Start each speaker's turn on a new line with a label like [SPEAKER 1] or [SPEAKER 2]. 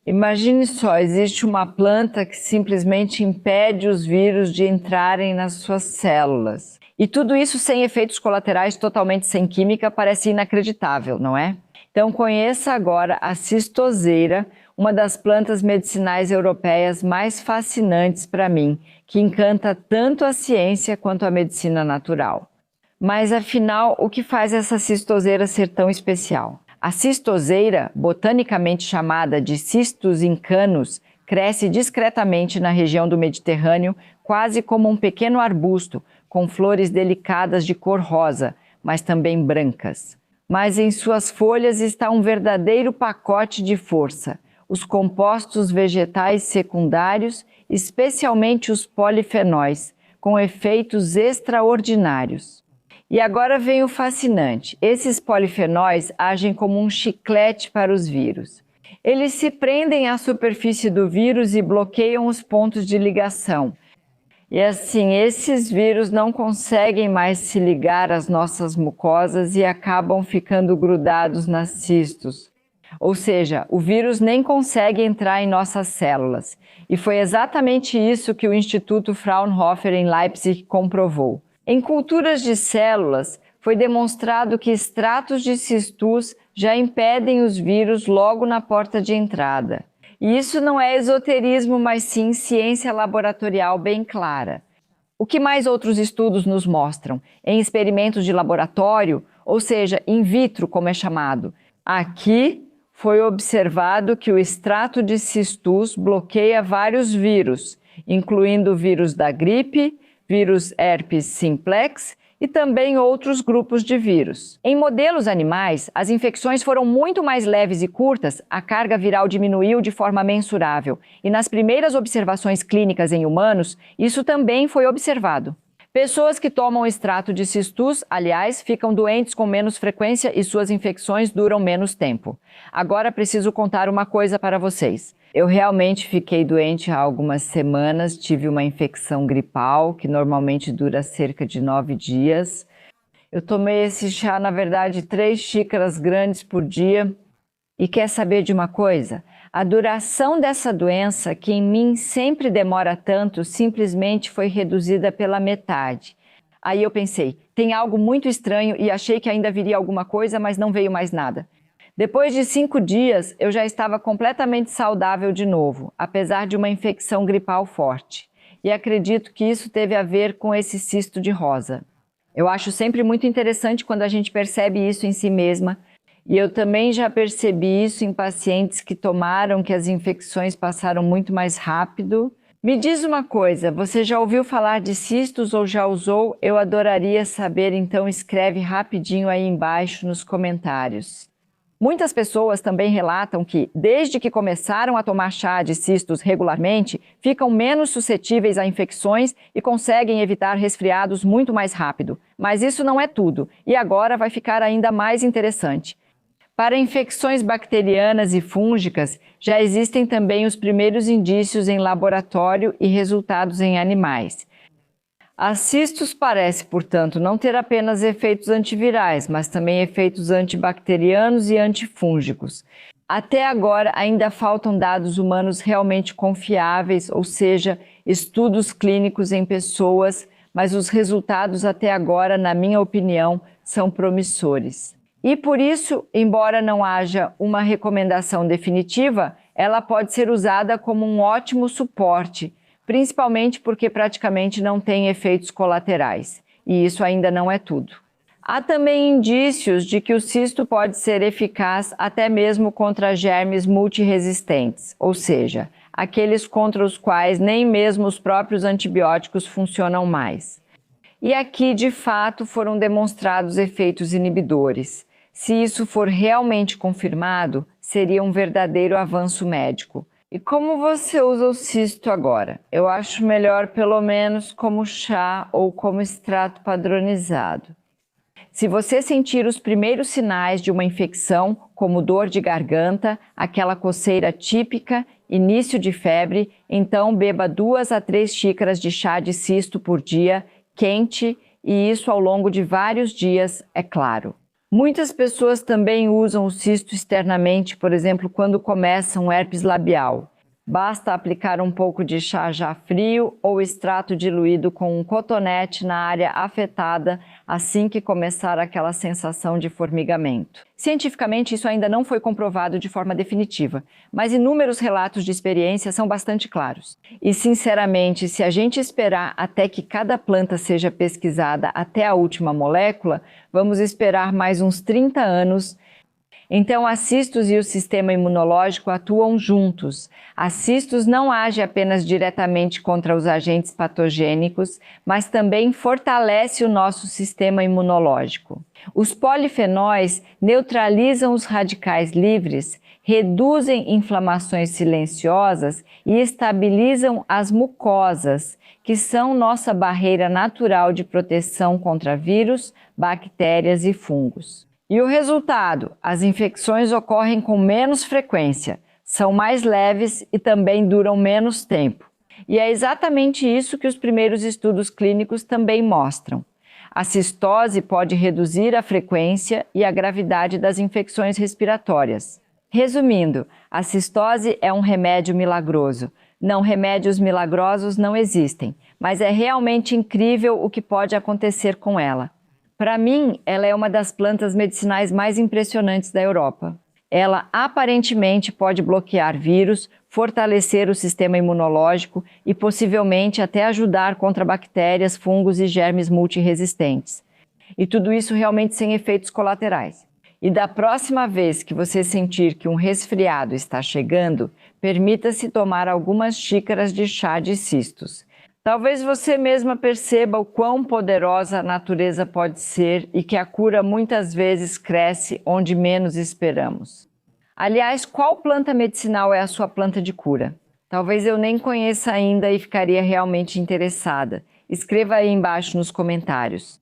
[SPEAKER 1] Imagine só, existe uma planta que simplesmente impede os vírus de entrarem nas suas células. E tudo isso sem efeitos colaterais, totalmente sem química, parece inacreditável, não é? Então conheça agora a cistoseira, uma das plantas medicinais europeias mais fascinantes para mim, que encanta tanto a ciência quanto a medicina natural. Mas afinal, o que faz essa cistoseira ser tão especial? A cistoseira, botanicamente chamada de Cistus incanus, cresce discretamente na região do Mediterrâneo, quase como um pequeno arbusto, com flores delicadas de cor rosa, mas também brancas. Mas em suas folhas está um verdadeiro pacote de força, os compostos vegetais secundários, especialmente os polifenóis, com efeitos extraordinários. E agora vem o fascinante. Esses polifenóis agem como um chiclete para os vírus. Eles se prendem à superfície do vírus e bloqueiam os pontos de ligação. E assim, esses vírus não conseguem mais se ligar às nossas mucosas e acabam ficando grudados nas cistos. Ou seja, o vírus nem consegue entrar em nossas células. E foi exatamente isso que o Instituto Fraunhofer em Leipzig comprovou. Em culturas de células, foi demonstrado que extratos de cistus já impedem os vírus logo na porta de entrada. E isso não é esoterismo, mas sim ciência laboratorial bem clara. O que mais outros estudos nos mostram? Em experimentos de laboratório, ou seja, in vitro, como é chamado. Aqui foi observado que o extrato de cistus bloqueia vários vírus, incluindo o vírus da gripe, vírus herpes simplex e também outros grupos de vírus. Em modelos animais, as infecções foram muito mais leves e curtas, a carga viral diminuiu de forma mensurável. E nas primeiras observações clínicas em humanos, isso também foi observado. Pessoas que tomam extrato de cistus, aliás, ficam doentes com menos frequência e suas infecções duram menos tempo. Agora preciso contar uma coisa para vocês. Eu realmente fiquei doente há algumas semanas, tive uma infecção gripal, que normalmente dura cerca de 9 dias. Eu tomei esse chá, na verdade, 3 xícaras grandes por dia. E quer saber de uma coisa? A duração dessa doença, que em mim sempre demora tanto, simplesmente foi reduzida pela metade. Aí eu pensei, tem algo muito estranho e achei que ainda viria alguma coisa, mas não veio mais nada. Depois de 5 dias, eu já estava completamente saudável de novo, apesar de uma infecção gripal forte. E acredito que isso teve a ver com esse cisto de rosa. Eu acho sempre muito interessante quando a gente percebe isso em si mesma, e eu também já percebi isso em pacientes que tomaram que as infecções passaram muito mais rápido. Me diz uma coisa, você já ouviu falar de cistos ou já usou? Eu adoraria saber, então escreve rapidinho aí embaixo nos comentários. Muitas pessoas também relatam que, desde que começaram a tomar chá de cistos regularmente, ficam menos suscetíveis a infecções e conseguem evitar resfriados muito mais rápido. Mas isso não é tudo, e agora vai ficar ainda mais interessante. Para infecções bacterianas e fúngicas, já existem também os primeiros indícios em laboratório e resultados em animais. A cistos parece, portanto, não ter apenas efeitos antivirais, mas também efeitos antibacterianos e antifúngicos. Até agora, ainda faltam dados humanos realmente confiáveis, ou seja, estudos clínicos em pessoas, mas os resultados até agora, na minha opinião, são promissores. E por isso, embora não haja uma recomendação definitiva, ela pode ser usada como um ótimo suporte, principalmente porque praticamente não tem efeitos colaterais. E isso ainda não é tudo. Há também indícios de que o cisto pode ser eficaz até mesmo contra germes multiresistentes, ou seja, aqueles contra os quais nem mesmo os próprios antibióticos funcionam mais. E aqui, de fato, foram demonstrados efeitos inibidores. Se isso for realmente confirmado, seria um verdadeiro avanço médico. E como você usa o cisto agora? Eu acho melhor pelo menos como chá ou como extrato padronizado. Se você sentir os primeiros sinais de uma infecção, como dor de garganta, aquela coceira típica, início de febre, então beba 2 a 3 xícaras de chá de cisto por dia, quente, e isso ao longo de vários dias, é claro. Muitas pessoas também usam o cisto externamente, por exemplo, quando começam um herpes labial. Basta aplicar um pouco de chá já frio ou extrato diluído com um cotonete na área afetada assim que começar aquela sensação de formigamento. Cientificamente, isso ainda não foi comprovado de forma definitiva, mas inúmeros relatos de experiência são bastante claros. E, sinceramente, se a gente esperar até que cada planta seja pesquisada até a última molécula, vamos esperar mais uns 30 anos. Então, a cistos e o sistema imunológico atuam juntos. A cistos não age apenas diretamente contra os agentes patogênicos, mas também fortalece o nosso sistema imunológico. Os polifenóis neutralizam os radicais livres, reduzem inflamações silenciosas e estabilizam as mucosas, que são nossa barreira natural de proteção contra vírus, bactérias e fungos. E o resultado? As infecções ocorrem com menos frequência, são mais leves e também duram menos tempo. E é exatamente isso que os primeiros estudos clínicos também mostram. A cistose pode reduzir a frequência e a gravidade das infecções respiratórias. Resumindo, a cistose é um remédio milagroso. Não, remédios milagrosos não existem, mas é realmente incrível o que pode acontecer com ela. Para mim, ela é uma das plantas medicinais mais impressionantes da Europa. Ela aparentemente pode bloquear vírus, fortalecer o sistema imunológico e possivelmente até ajudar contra bactérias, fungos e germes multiresistentes. E tudo isso realmente sem efeitos colaterais. E da próxima vez que você sentir que um resfriado está chegando, permita-se tomar algumas xícaras de chá de cistos. Talvez você mesma perceba o quão poderosa a natureza pode ser e que a cura muitas vezes cresce onde menos esperamos. Aliás, qual planta medicinal é a sua planta de cura? Talvez eu nem conheça ainda e ficaria realmente interessada. Escreva aí embaixo nos comentários.